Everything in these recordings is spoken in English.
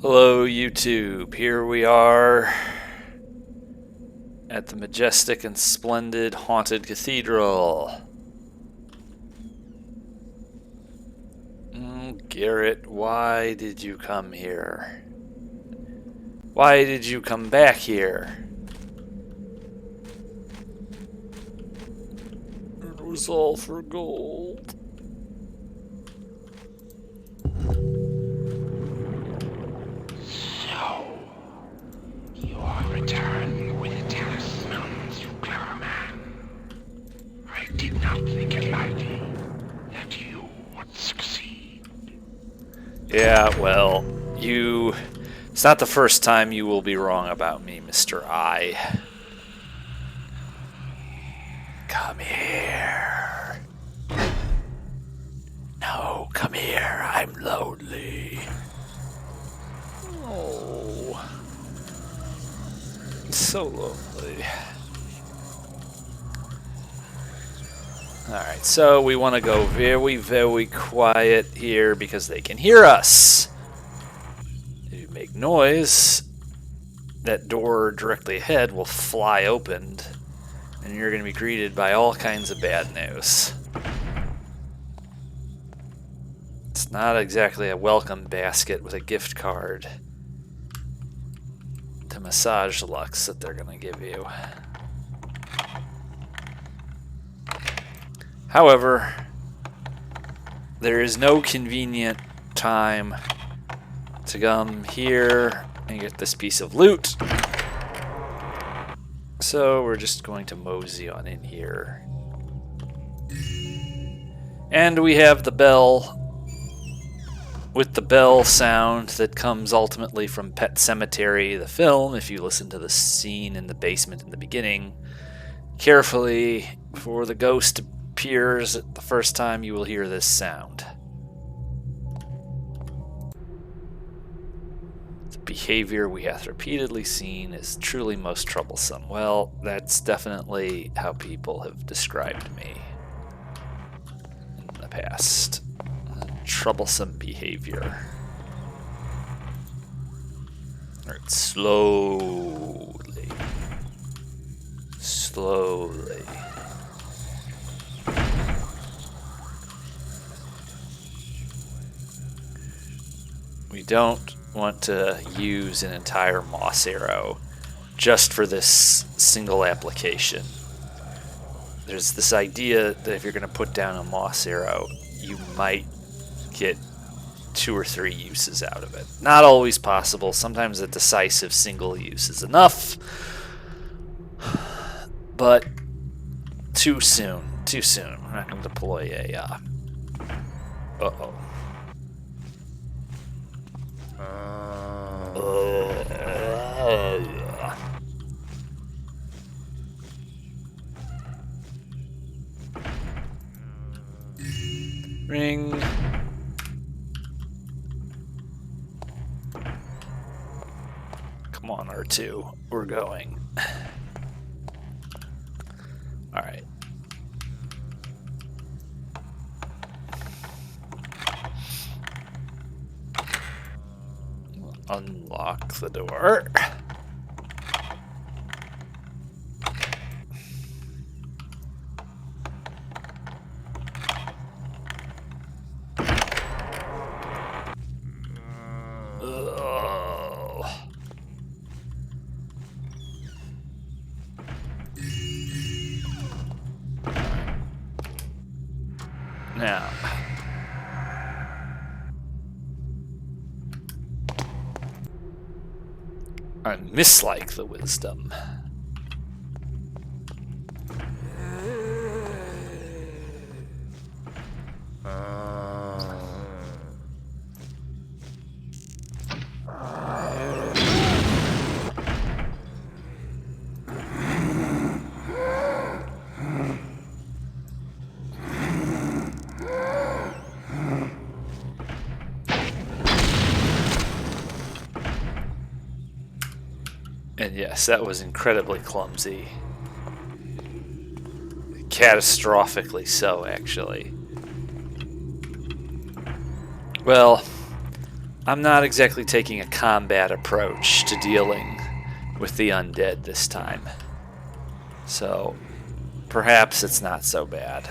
Hello YouTube, here we are at the majestic and splendid haunted cathedral. Garrett, why did you come here? Why did you come back here? It was all for gold. Return with the talismans, you clever man. I did not think it likely that you would succeed. Yeah, well, it's not the first time you will be wrong about me, Mr. I. Come here. No, come here. I'm lonely. Oh. So lonely. Alright, so we want to go very, very quiet here because they can hear us. If you make noise, that door directly ahead will fly open, and you're going to be greeted by all kinds of bad news. It's not exactly a welcome basket with a gift card to Massage Lux that they're going to give you. However, there is no convenient time to come here and get this piece of loot. So we're just going to mosey on in here. And we have the bell, with the bell sound that comes ultimately from Pet Sematary, the film. If you listen to the scene in the basement in the beginning carefully, before the ghost appears the first time, you will hear this sound. The behavior we hath repeatedly seen is truly most troublesome. Well, that's definitely how people have described me in the past. Troublesome behavior. Alright, slowly. Slowly. We don't want to use an entire moss arrow just for this single application. There's this idea that if you're going to put down a moss arrow, you might get 2 or 3 uses out of it. Not always possible. Sometimes a decisive single use is enough. But too soon. Too soon. We're not going to deploy a... Uh-oh. Ring. Come on, R2. We're going. Alright. We'll unlock the door. Now, I mislike the wisdom. And yes, that was incredibly clumsy. Catastrophically so, actually. Well, I'm not exactly taking a combat approach to dealing with the undead this time. So, perhaps it's not so bad.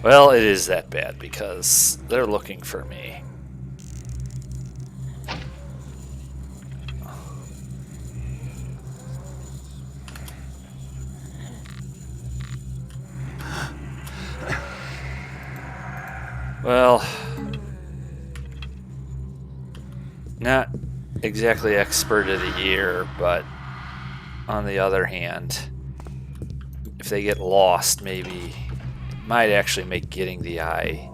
Well, it is that bad because they're looking for me. Well, not exactly expert of the year, but on the other hand, if they get lost, maybe it might actually make getting the eye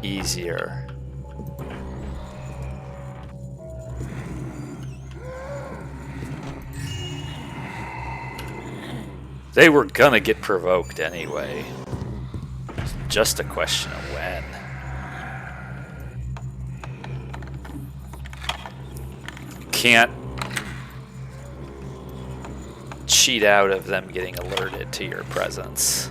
easier. They were gonna get provoked anyway. It's just a question of when. Can't cheat out of them getting alerted to your presence.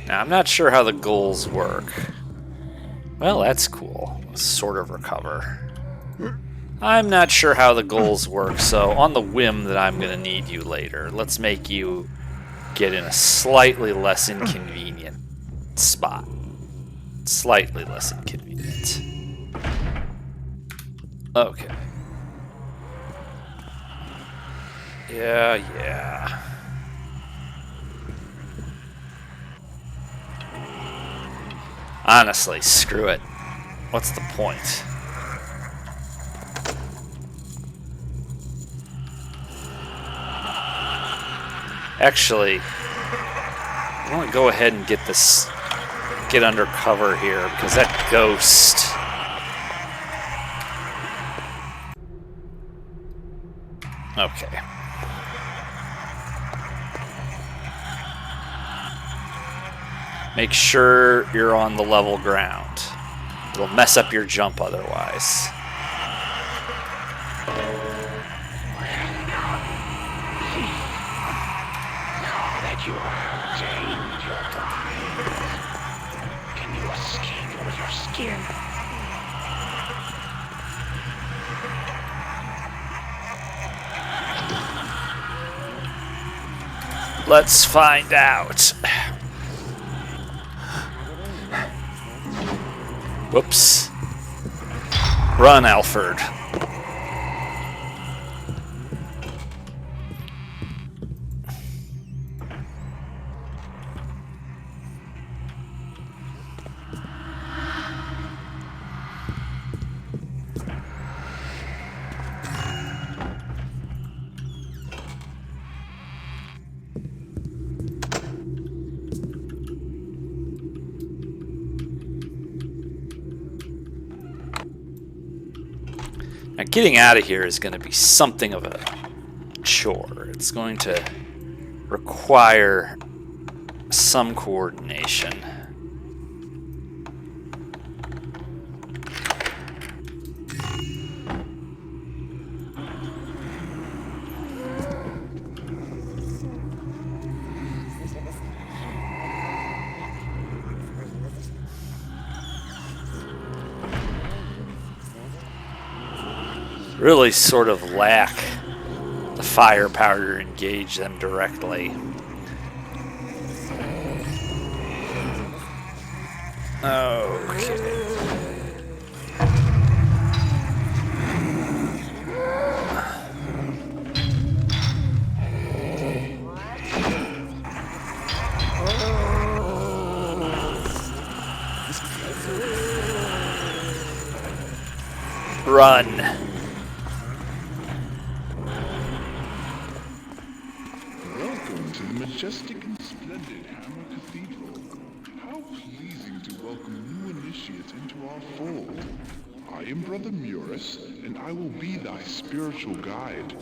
Now, I'm not sure how the goals work. Well, that's cool. Sort of recover. I'm not sure how the goals work, so on the whim that I'm going to need you later, let's make you get in a slightly less inconvenient spot. Slightly less inconvenient. Okay. Yeah. Honestly, screw it. What's the point? Actually, I want to go ahead and get under cover here, because that ghost... Okay. Make sure you're on the level ground. It'll mess up your jump otherwise. You have changed your guise. Can you escape with your skin? Let's find out. Whoops. Run, Alfred. Now, getting out of here is going to be something of a chore. It's going to require some coordination. Really sort of lack the firepower to engage them directly. Okay. Run. Welcome to the majestic and splendid Hammer Cathedral. How pleasing to welcome new initiates into our fold. I am Brother Mures, and I will be thy spiritual guide.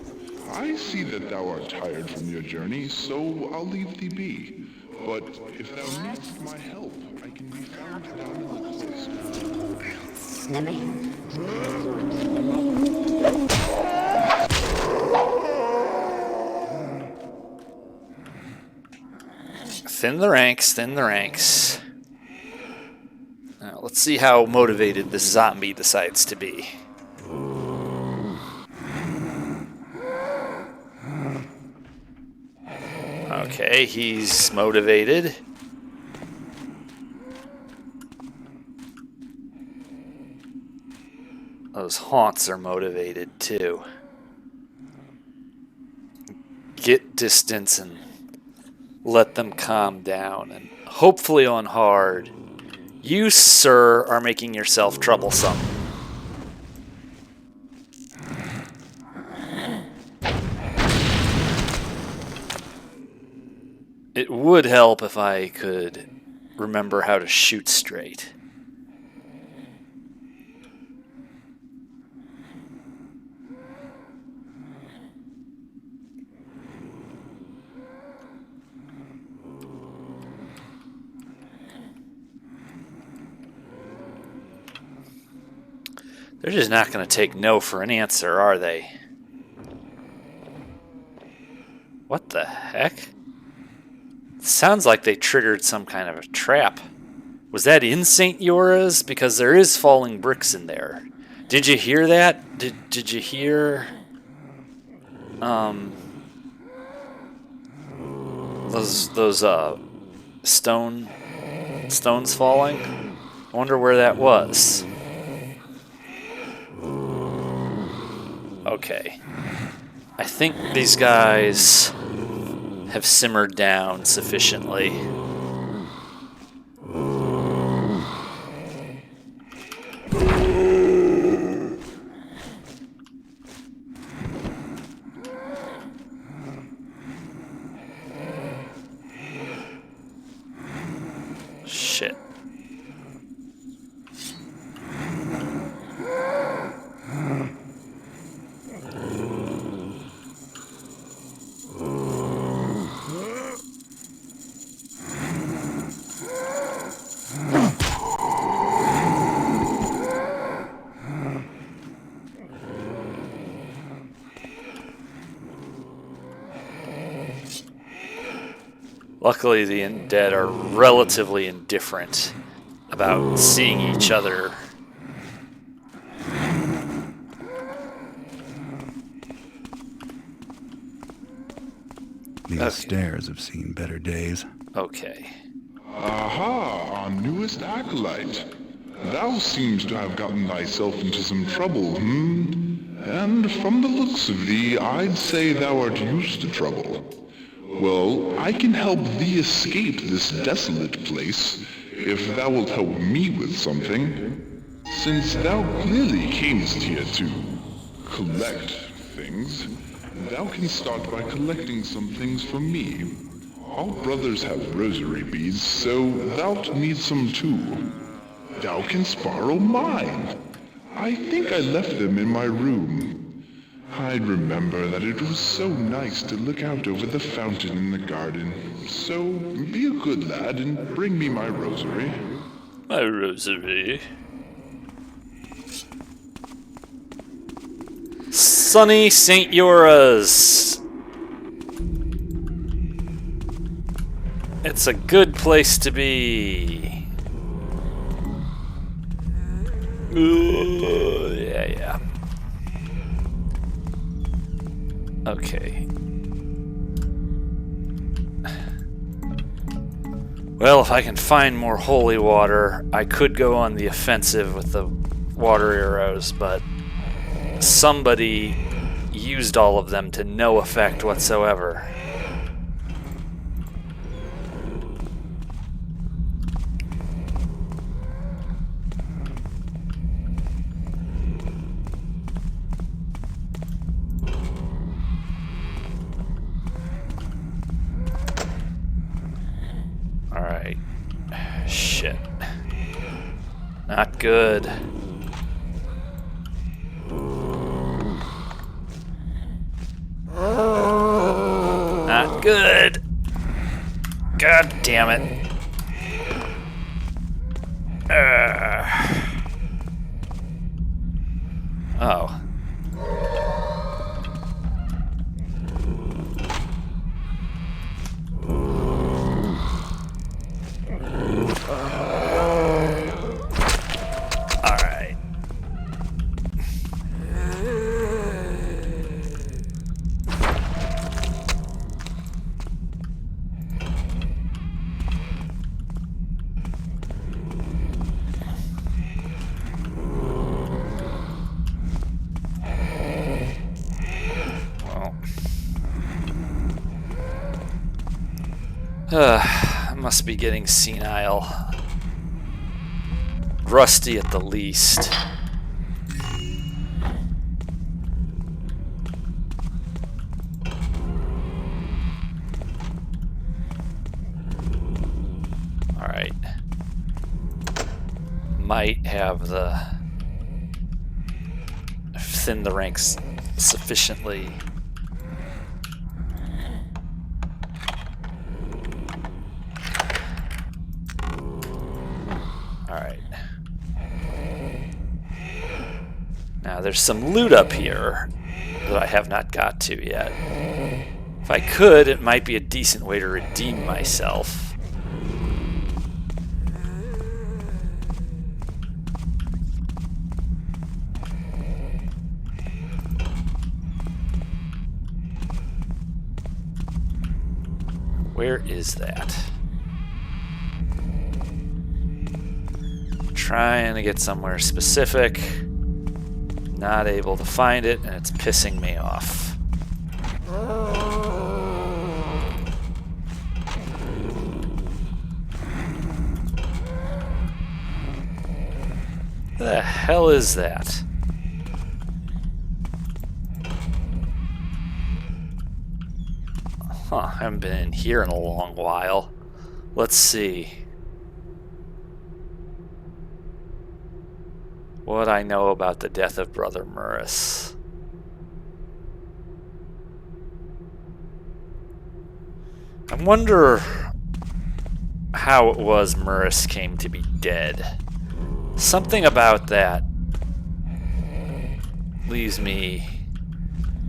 I see that thou art tired from your journey, so I'll leave thee be. But if thou needest my help, I can be found down in the cloister. Thin the ranks, thin the ranks. Now, let's see how motivated this zombie decides to be. Okay, he's motivated. Those haunts are motivated too. Get distance and let them calm down, and hopefully on hard. You, sir, are making yourself troublesome. It would help if I could remember how to shoot straight. They're just not going to take no for an answer, are they? What the heck? Sounds like they triggered some kind of a trap. Was that in St. Yora's? Because there is falling bricks in there. Did you hear that? Did you hear those stones falling? I wonder where that was. Okay. I think these guys have simmered down sufficiently. Shit. Luckily, the undead are relatively indifferent about seeing each other. These stairs have seen better days. Okay. Aha, our newest acolyte. Thou seems to have gotten thyself into some trouble, And from the looks of thee, I'd say thou art used to trouble. Well, I can help thee escape this desolate place, if thou wilt help me with something. Since thou clearly camest here to collect things, thou can start by collecting some things from me. All brothers have rosary beads, so thou'lt need some too. Thou canst borrow mine. I think I left them in my room. I'd remember that it was so nice to look out over the fountain in the garden. So, be a good lad and bring me my rosary. My rosary. Sunny St. Yora's. It's a good place to be. Ooh, yeah. Okay. Well, if I can find more holy water, I could go on the offensive with the water arrows, but somebody used all of them to no effect whatsoever. Alright. Shit. Not good. Not good. God damn it. Oh. I must be getting senile. Rusty at the least. Alright. Might have thin the ranks sufficiently. Alright. Now there's some loot up here that I have not got to yet. If I could, it might be a decent way to redeem myself. Where is that? Trying to get somewhere specific. Not able to find it, and it's pissing me off. The hell is that? Huh, I haven't been in here in a long while. Let's see what I know about the death of Brother Mures. I wonder how it was Mures came to be dead. Something about that leaves me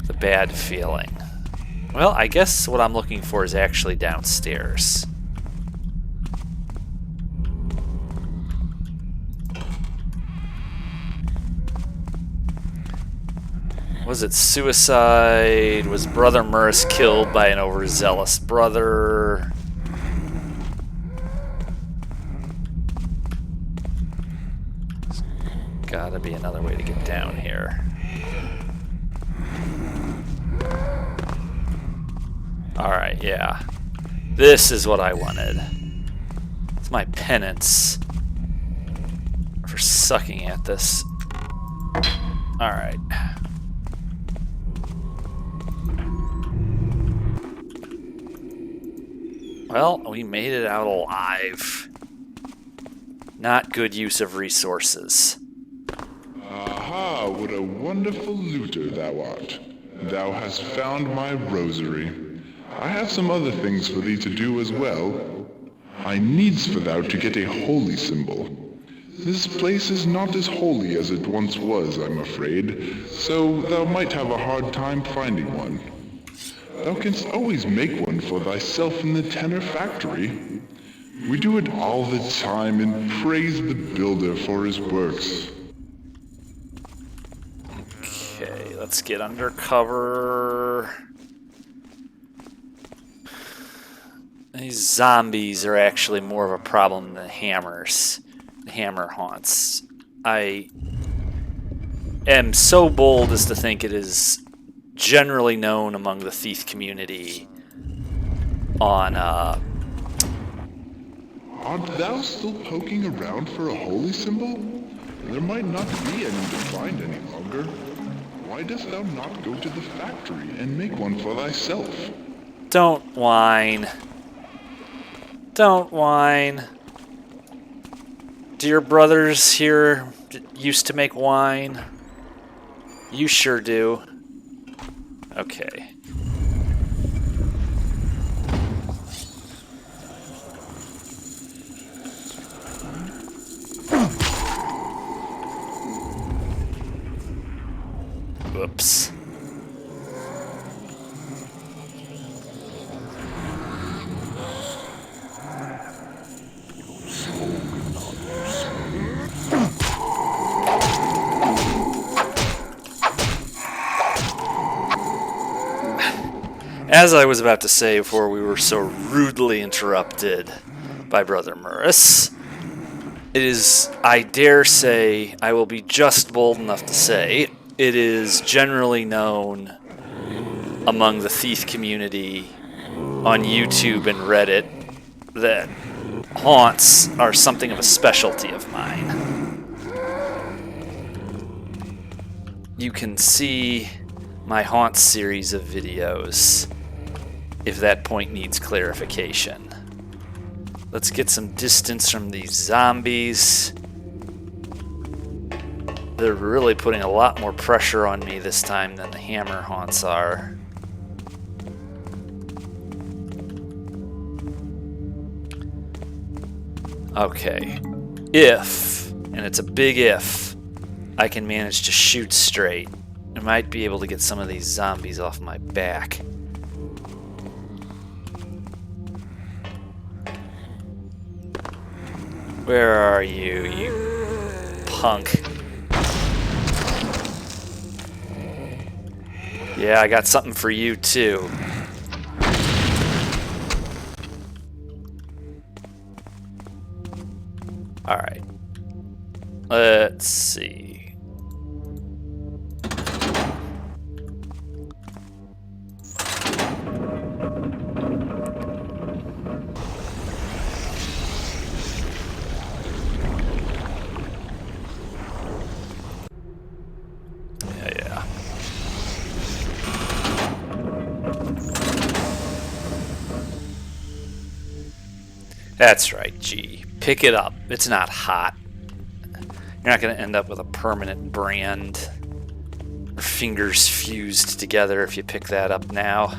the bad feeling. Well, I guess what I'm looking for is actually downstairs. Was it suicide? Was Brother Mures killed by an overzealous brother? There's gotta be another way to get down here. Alright, yeah. This is what I wanted. It's my penance for sucking at this. Alright. Well, we made it out alive. Not good use of resources. Aha, what a wonderful looter thou art. Thou hast found my rosary. I have some other things for thee to do as well. I needs for thou to get a holy symbol. This place is not as holy as it once was, I'm afraid, so thou might have a hard time finding one. Thou canst always make one for thyself in the tenor factory. We do it all the time and praise the builder for his works. Okay, let's get under cover. These zombies are actually more of a problem than hammers. The hammer haunts. I am so bold as to think it is generally known among the thief community on Art thou still poking around for a holy symbol? There might not be any to find any longer. Why dost thou not go to the factory and make one for thyself? Don't whine. Don't whine. Do your brothers here used to make wine? You sure do. Okay. Whoops. As I was about to say before we were so rudely interrupted by Brother Mures, it is, I dare say, I will be just bold enough to say, it is generally known among the thief community on YouTube and Reddit that haunts are something of a specialty of mine. You can see my haunts series of videos if that point needs clarification. Let's get some distance from these zombies. They're really putting a lot more pressure on me this time than the hammer haunts are. Okay. If, and it's a big if, I can manage to shoot straight, I might be able to get some of these zombies off my back. Where are you, you punk? Yeah, I got something for you too. Alright. Let's see. Yeah. That's right, G. Pick it up. It's not hot. You're not going to end up with a permanent brand or fingers fused together if you pick that up now.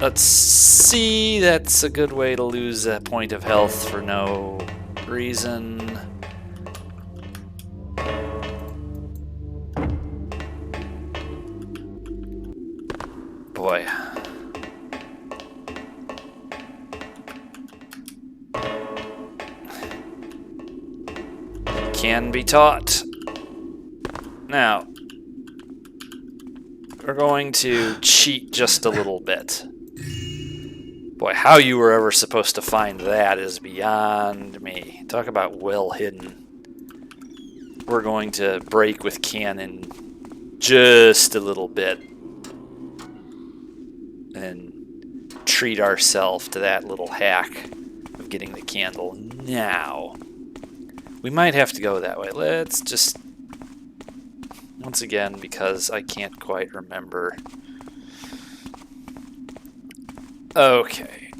Let's see. That's a good way to lose a point of health for no reason. Boy. Can be taught. Now, we're going to cheat just a little bit. Boy, how you were ever supposed to find that is beyond me. Talk about well hidden. We're going to break with canon just a little bit and treat ourselves to that little hack of getting the candle now. We might have to go that way. Let's just, once again, because I can't quite remember. Okay.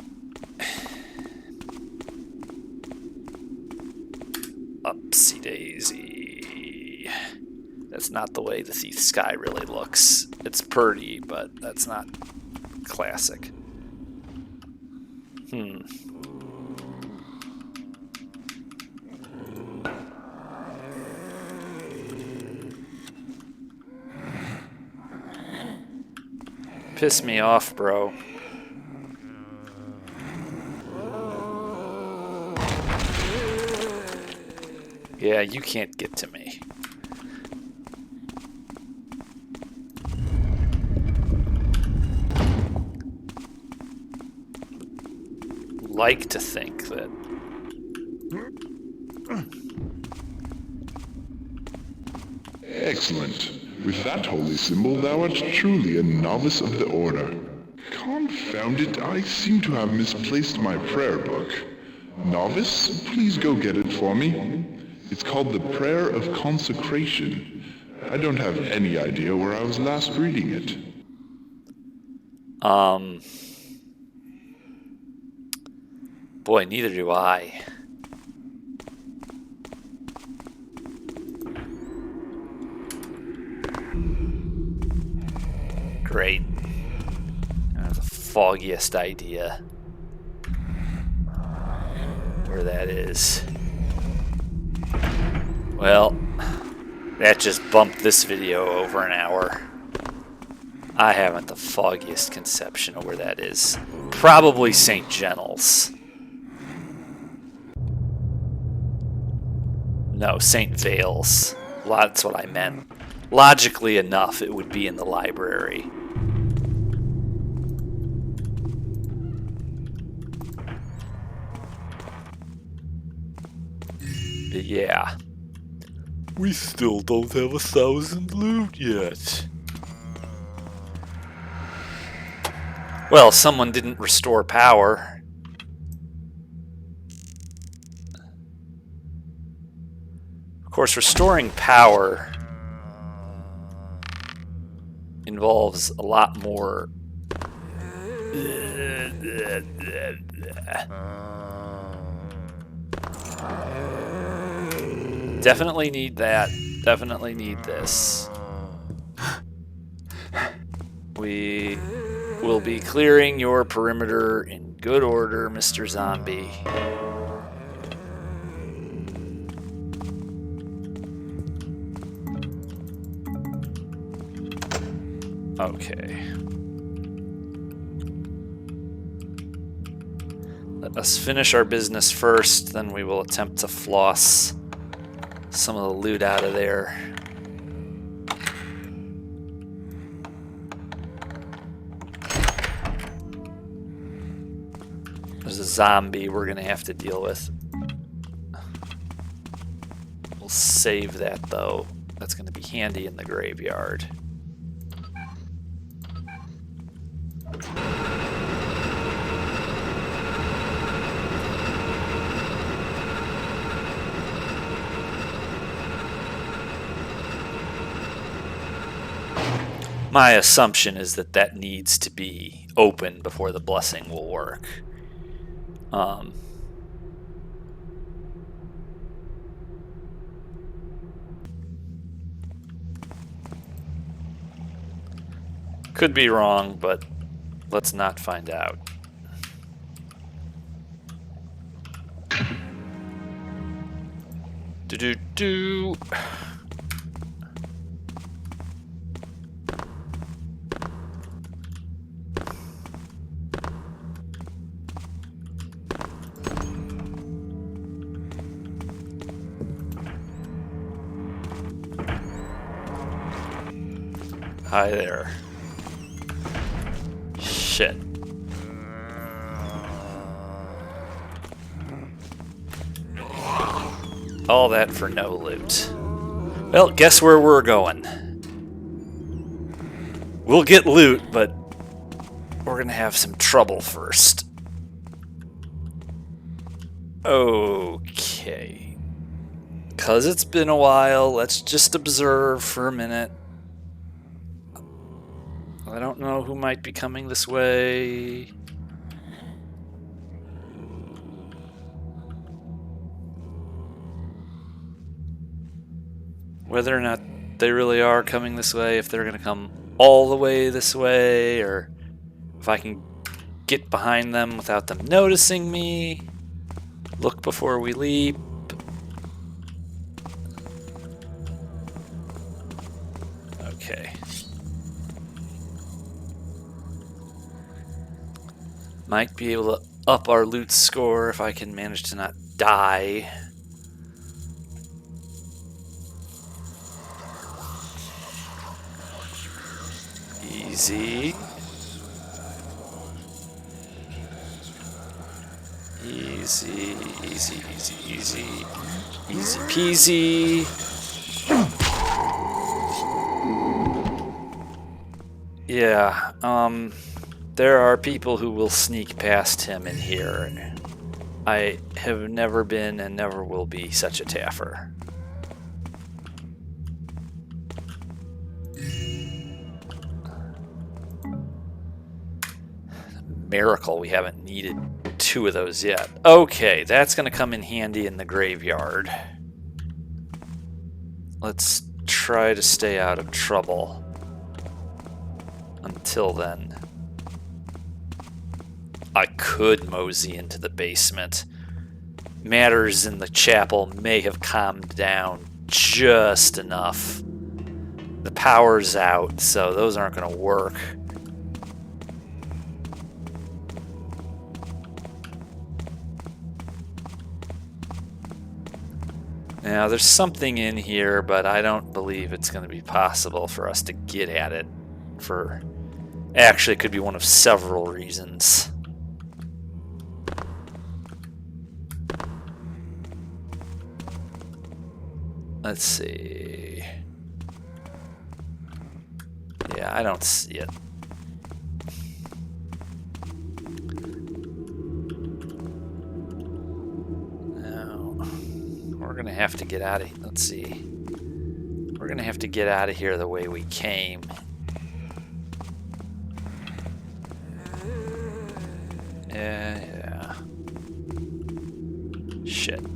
Upsy daisy. That's not the way the sky really looks. It's pretty, but that's not classic. Piss me off, bro. Yeah, you can't get to me. Like to think that. Excellent. With that holy symbol, thou art truly a novice of the order. Confound it, I seem to have misplaced my prayer book. Novice, please go get it for me. It's called the Prayer of Consecration. I don't have any idea where I was last reading it. Boy, neither do I. Great. I have the foggiest idea where that is. Well, that just bumped this video over an hour. I haven't the foggiest conception of where that is. Probably St. Gennell's. No, St. Vale's. That's what I meant. Logically enough, it would be in the library. But yeah. We still don't have 1,000 loot yet. Well, someone didn't restore power. Of course, restoring power involves a lot more. Definitely need that. Definitely need this. We will be clearing your perimeter in good order, Mr. Zombie. Okay. Let us finish our business first, then we will attempt to floss some of the loot out of there. There's a zombie we're going to have to deal with. We'll save that, though. That's going to be handy in the graveyard. My assumption is that that needs to be open before the blessing will work. Could be wrong, but let's not find out. Do-do-do. Hi there. Shit. All that for no loot. Well, guess where we're going. We'll get loot, but we're gonna have some trouble first. Okay. 'Cause it's been a while, let's just observe for a minute. I don't know who might be coming this way. Whether or not they really are coming this way, if they're going to come all the way this way, or if I can get behind them without them noticing me. Look before we leap. Okay. Might be able to up our loot score if I can manage to not die. Easy. Easy, easy, easy, easy. Easy peasy. Yeah, there are people who will sneak past him in here. I have never been and never will be such a taffer. Miracle we haven't needed 2 of those yet. Okay, that's going to come in handy in the graveyard. Let's try to stay out of trouble. Until then. I could mosey into the basement. Matters in the chapel may have calmed down just enough. The power's out, so those aren't going to work. Now, there's something in here, but I don't believe it's going to be possible for us to get at it. Actually, it could be one of several reasons. Let's see. Yeah, I don't see it. have to get out of here. Let's see. We're gonna have to get out of here the way we came. Yeah. Shit.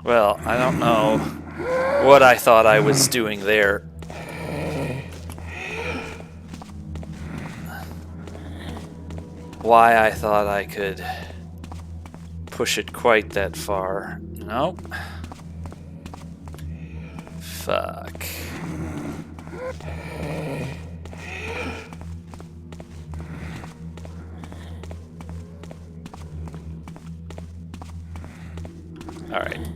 Well, I don't know what I thought I was doing there. Why I thought I could push it quite that far. Nope. Fuck. All right.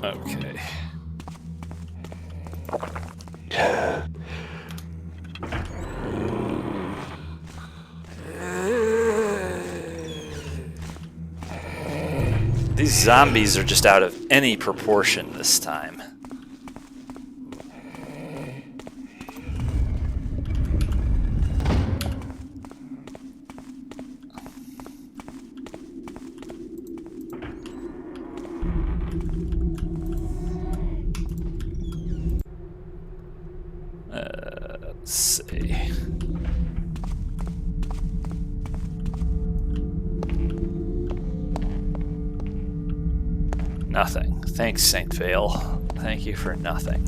Okay. These zombies are just out of any proportion this time. Let's see. Nothing. Thanks, Saint Vale. Thank you for nothing.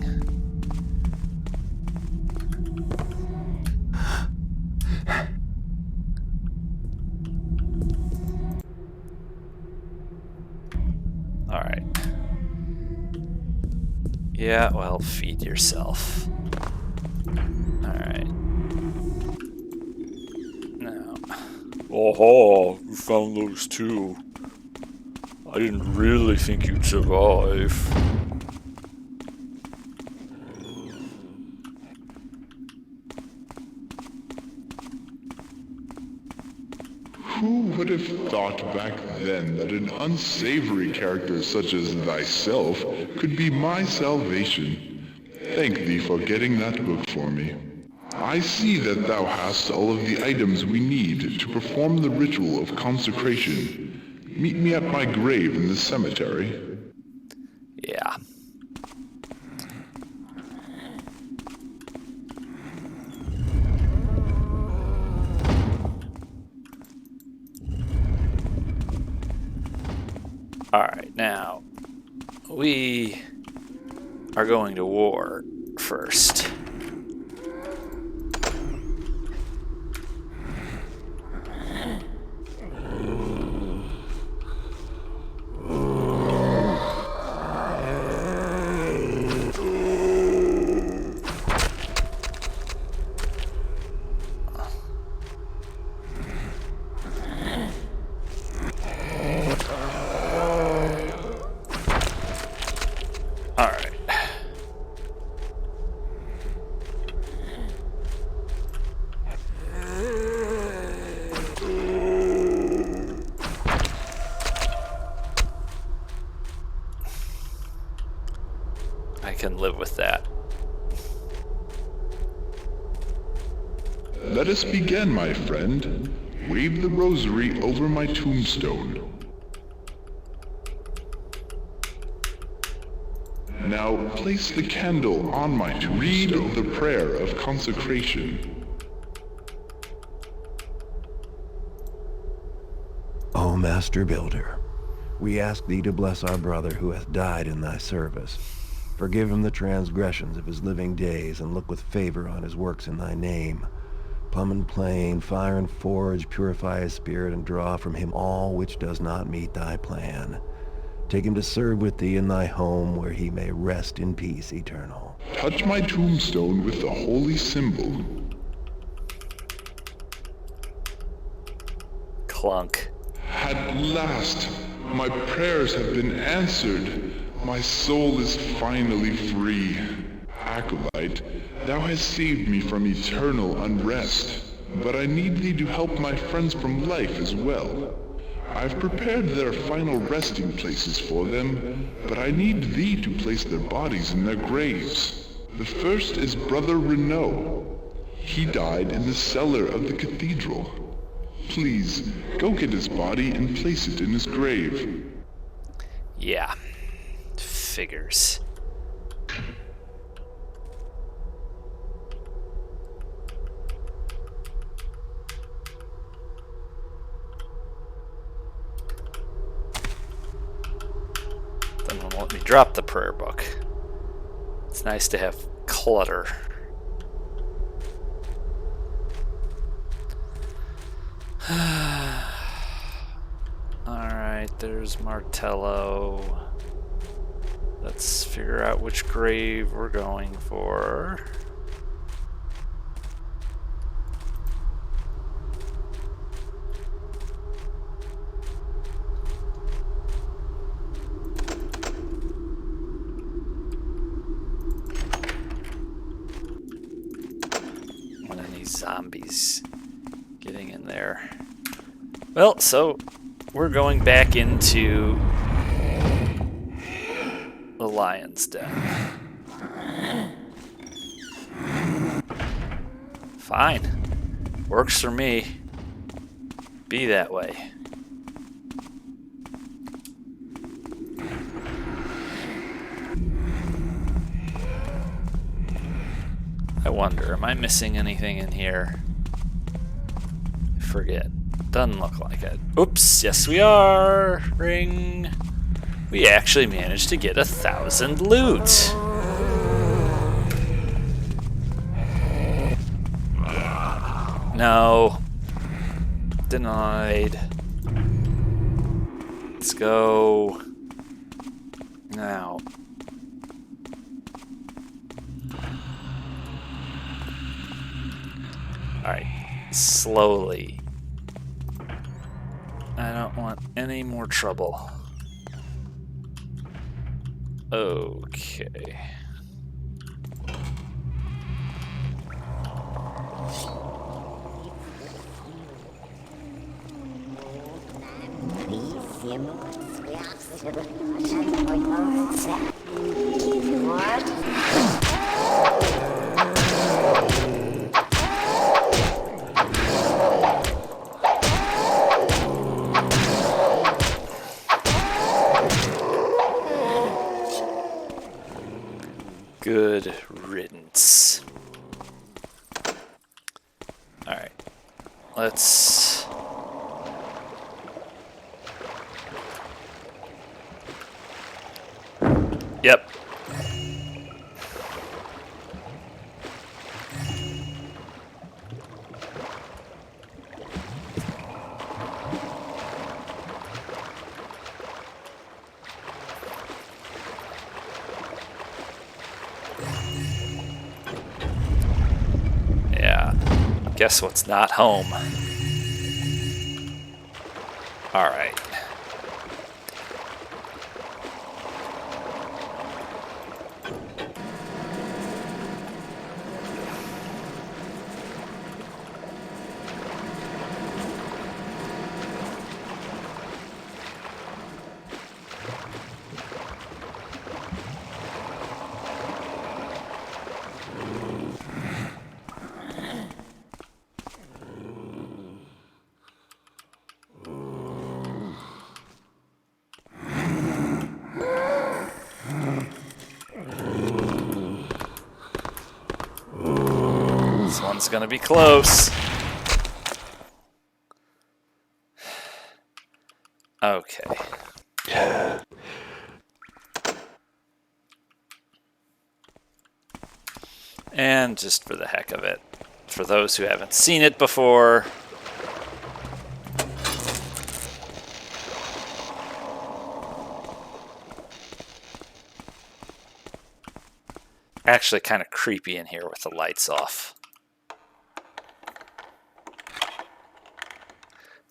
Alright. Yeah, well, feed yourself. Alright. Now. Oh, you found those too. I didn't really think you'd survive. Who would have thought back then that an unsavory character such as thyself could be my salvation? Thank thee for getting that book for me. I see that thou hast all of the items we need to perform the ritual of consecration. Meet me at my grave in the cemetery. Yeah. Alright, now, we are going to war first. Can live with that. Let us begin, my friend. Wave the rosary over my tombstone. Now place the candle on my tombstone. Read the prayer of consecration. O Master Builder, we ask thee to bless our brother who hath died in thy service. Forgive him the transgressions of his living days, and look with favor on his works in thy name. Plumb and plain, fire and forge, purify his spirit, and draw from him all which does not meet thy plan. Take him to serve with thee in thy home, where he may rest in peace eternal. Touch my tombstone with the holy symbol. Clunk. Had At last, my prayers have been answered. My soul is finally free. Acolyte, thou hast saved me from eternal unrest, but I need thee to help my friends from life as well. I've prepared their final resting places for them, but I need thee to place their bodies in their graves. The first is Brother Renaud. He died in the cellar of the cathedral. Please, go get his body and place it in his grave. Yeah. Figures. Then won't let me drop the prayer book. It's nice to have clutter. Alright, there's Martello. Let's figure out which grave we're going for. One of these zombies getting in there. Well, so we're going back into the lion's den. Fine. Works for me. Be that way. I wonder, am I missing anything in here? I forget. Doesn't look like it. Oops, yes we are. Ring. We actually managed to get 1,000 loot. No. Denied. Let's go. Now. Alright. Slowly. I don't want any more trouble. Okay. Good riddance. Alright. Let's... Yep. Yeah. Guess what's not home? Alright. This one's gonna be close. Okay. And just for the heck of it, for those who haven't seen it before, actually kind of creepy in here with the lights off.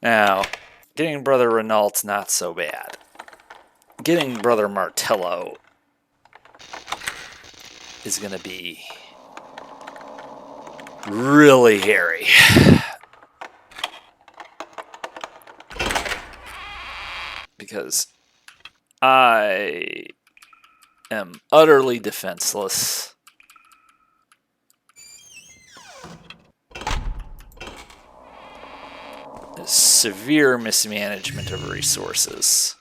Now, Getting Brother Renault's not so bad. Getting Brother Martello is going to be really hairy. Because I am utterly defenseless. Severe mismanagement of resources.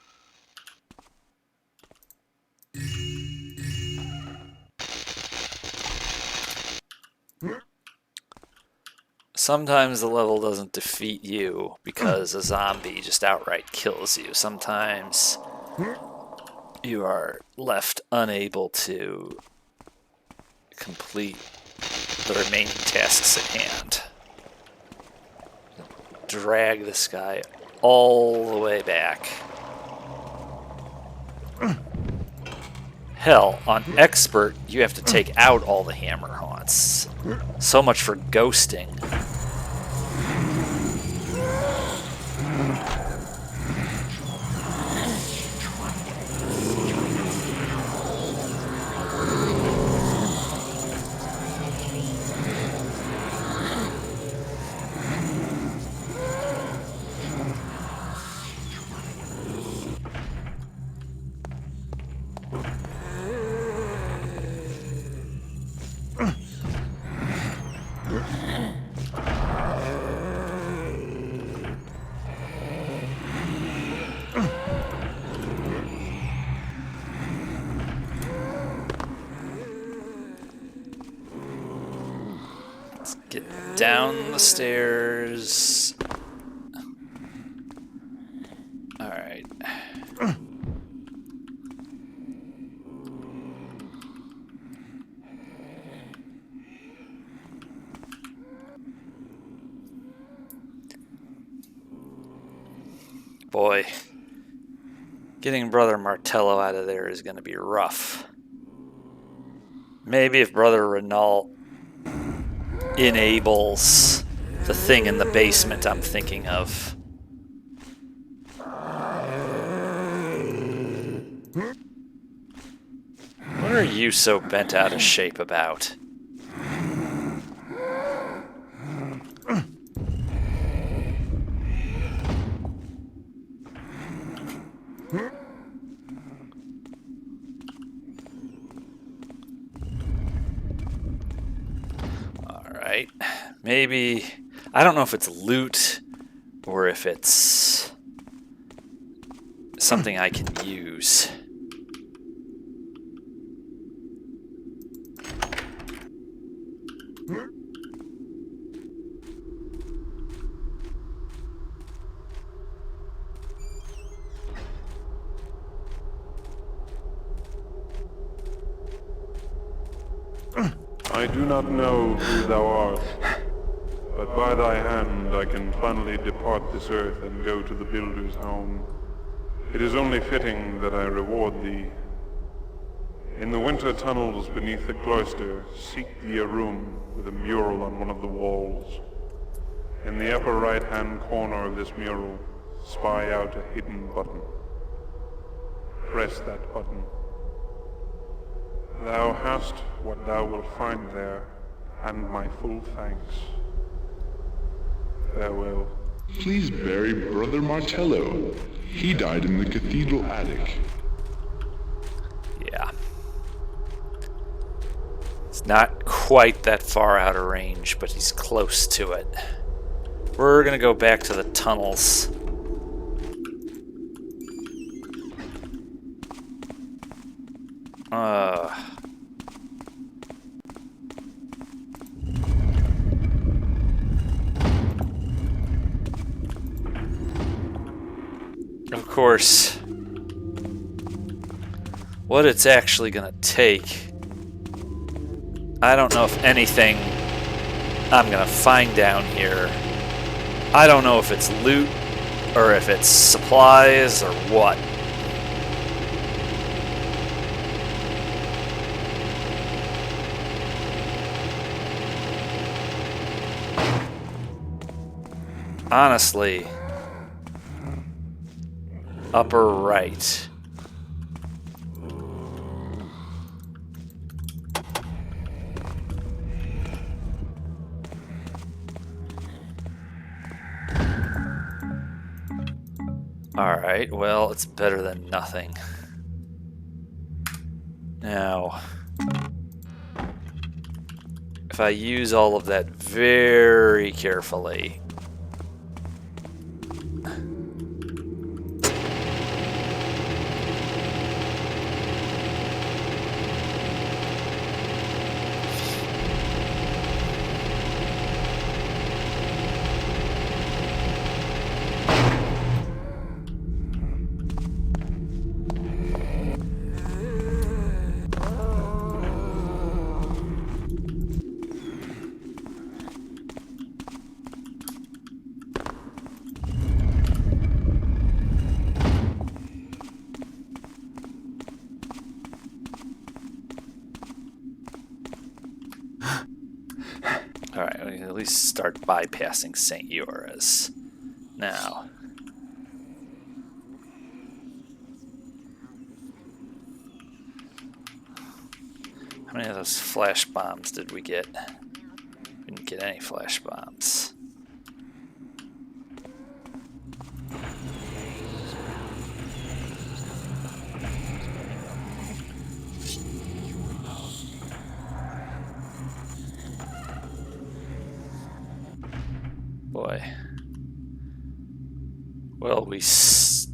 Sometimes the level doesn't defeat you because a zombie just outright kills you. Sometimes you are left unable to complete the remaining tasks at hand. Drag this guy all the way back. Hell, on Expert, you have to take out all the hammer haunts. So much for ghosting. Get down the stairs. Alright. Boy, getting Brother Martello out of there is going to be rough. Maybe if Brother Renault enables the thing in the basement I'm thinking of. What are you so bent out of shape about? Alright, maybe, I don't know if it's loot or if it's something I can use. I do not know who thou art, but by thy hand I can finally depart this earth and go to the Builder's home. It is only fitting that I reward thee. In the winter tunnels beneath the cloister, seek thee a room with a mural on one of the walls. In the upper right-hand corner of this mural, spy out a hidden button. Press that button. Thou hast what thou wilt find there, and my full thanks. Farewell. Please bury Brother Martello. He died in the cathedral attic. Yeah. It's not quite that far out of range, but he's close to it. We're gonna go back to the tunnels. Of course, what it's actually gonna take, I don't know if anything I'm gonna find down here. I don't know if it's loot or if it's supplies or what. Honestly, Upper right. Alright, well, it's better than nothing. Now, if I use all of that very carefully... Alright, we can at least start bypassing St. Mures. Now. How many of those flash bombs did we get? Didn't get any flash bombs. Boy. Well,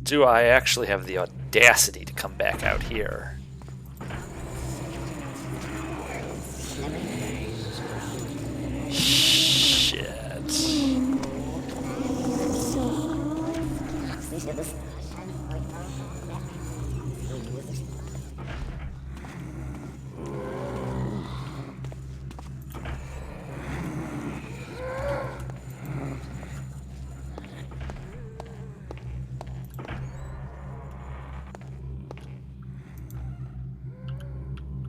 do I actually have the audacity to come back out here? Shit.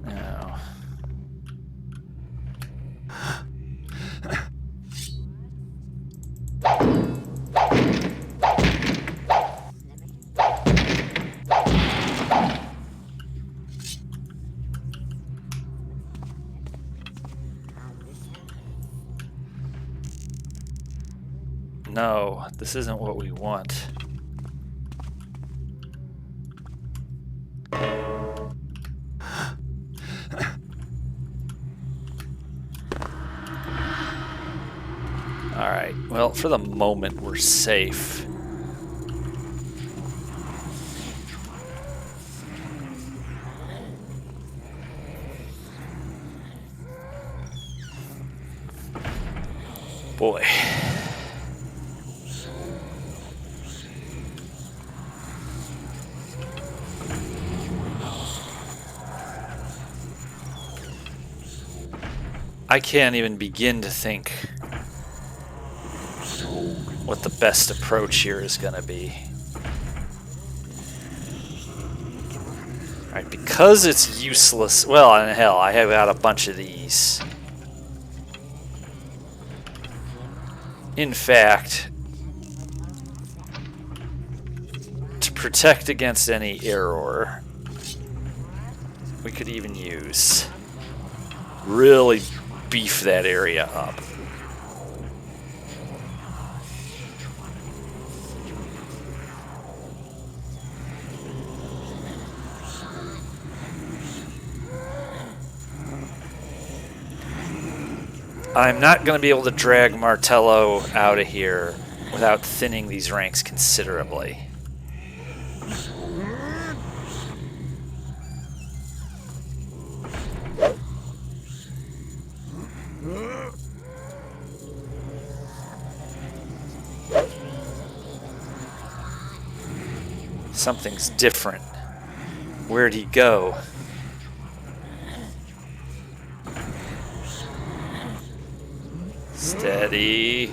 Now. No, this isn't what we want. Alright, well, for the moment, we're safe. Boy. I can't even begin to think what the best approach here is going to be. Alright, because it's useless... Well, and hell, I have got a bunch of these. In fact, to protect against any error, we could even use... really beef that area up. I'm not going to be able to drag Martello out of here without thinning these ranks considerably. Something's different. Where'd he go? Steady.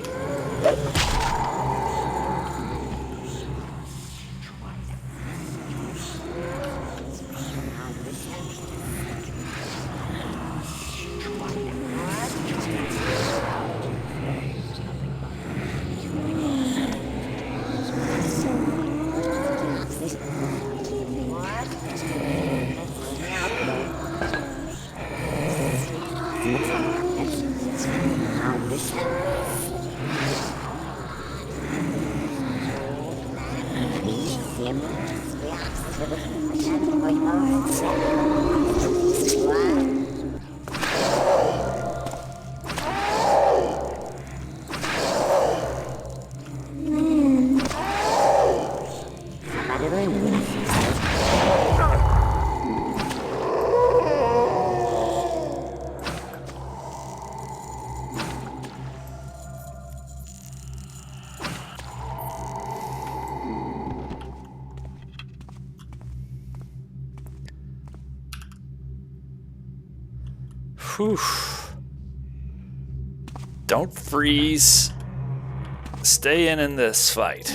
Whew. Don't freeze. Stay in this fight.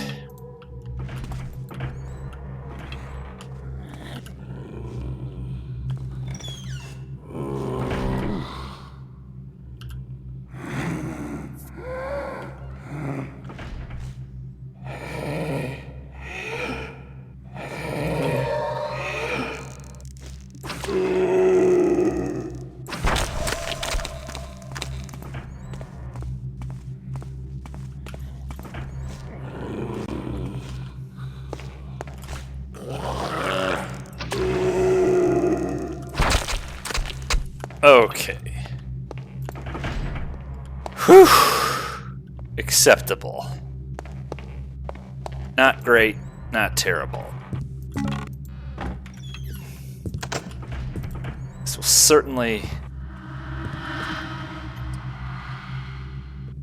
Okay. Whew. Acceptable. Not great, not terrible. This will certainly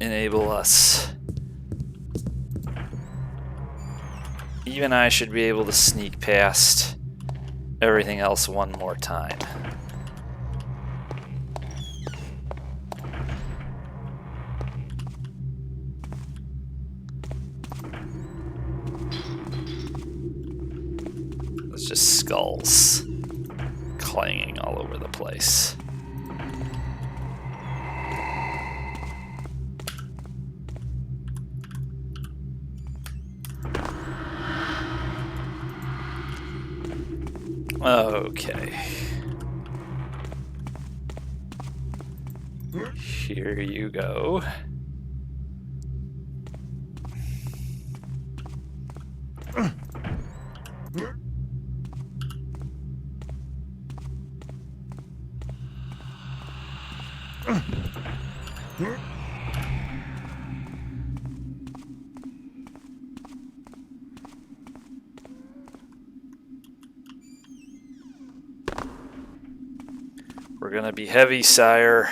enable us. Even I should be able to sneak past everything else one more time. It's just skulls clanging all over the place. Okay. Here you go. We're gonna be heavy, sire.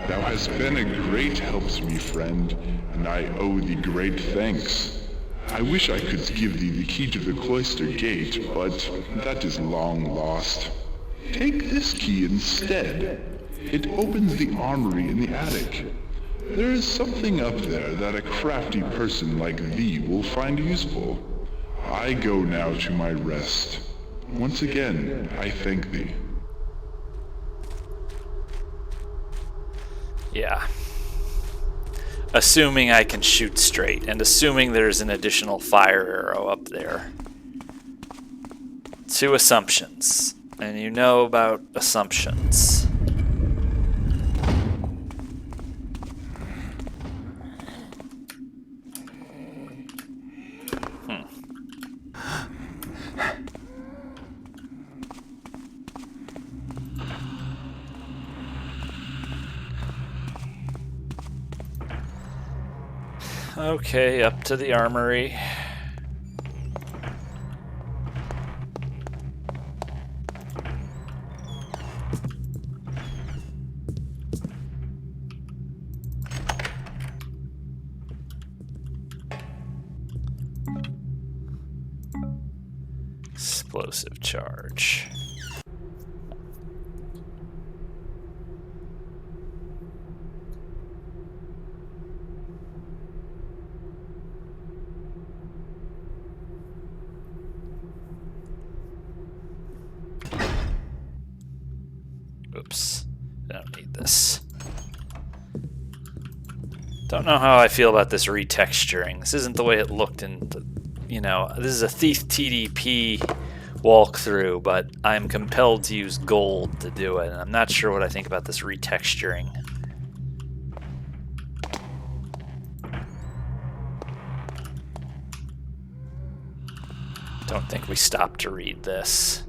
Thou hast been a great help to me, friend, and I owe thee great thanks. I wish I could give thee the key to the cloister gate, but that is long lost. Take this key instead. It opens the armory in the attic. There is something up there that a crafty person like thee will find useful. I go now to my rest. Once again, I thank thee. Yeah. Assuming I can shoot straight, and assuming there's an additional fire arrow up there. 2 assumptions. And you know about assumptions. Okay, up to the armory. explosive charge. Oops, I don't need this. Don't know how I feel about this retexturing. This isn't the way it looked in the, you know, this is a Thief TDP walkthrough, but I'm compelled to use gold to do it, and I'm not sure what I think about this retexturing. Don't think we stopped to read this.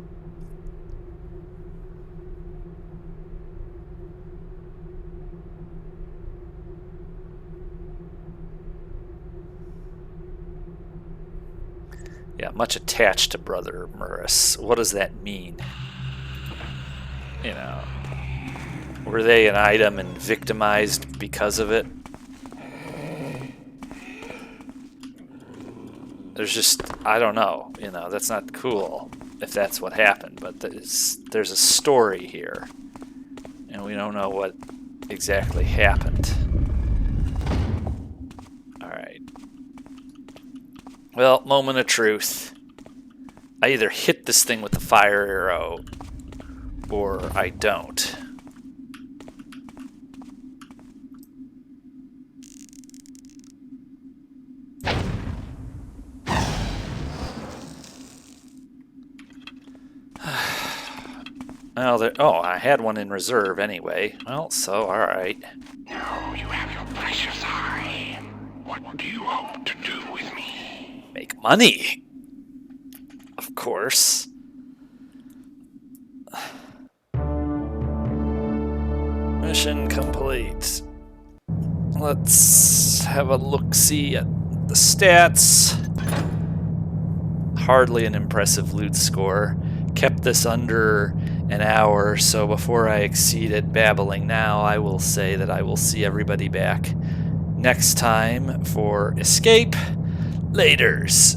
Yeah, much attached to Brother Mures. What does that mean? You know, were they an item and victimized because of it? There's just, I don't know, you know, that's not cool if that's what happened, but there's a story here, and we don't know what exactly happened. Alright. Well, moment of truth. I either hit this thing with the fire arrow, or I don't. Well, oh, I had one in reserve anyway. Well, so, alright. Now you have your precious eye. What do you hope to do with me? Make money! Of course. Mission complete. Let's have a look-see at the stats. Hardly an impressive loot score. Kept this under an hour, so before I exceed it babbling now, I will say that I will see everybody back next time for Escape. Laters.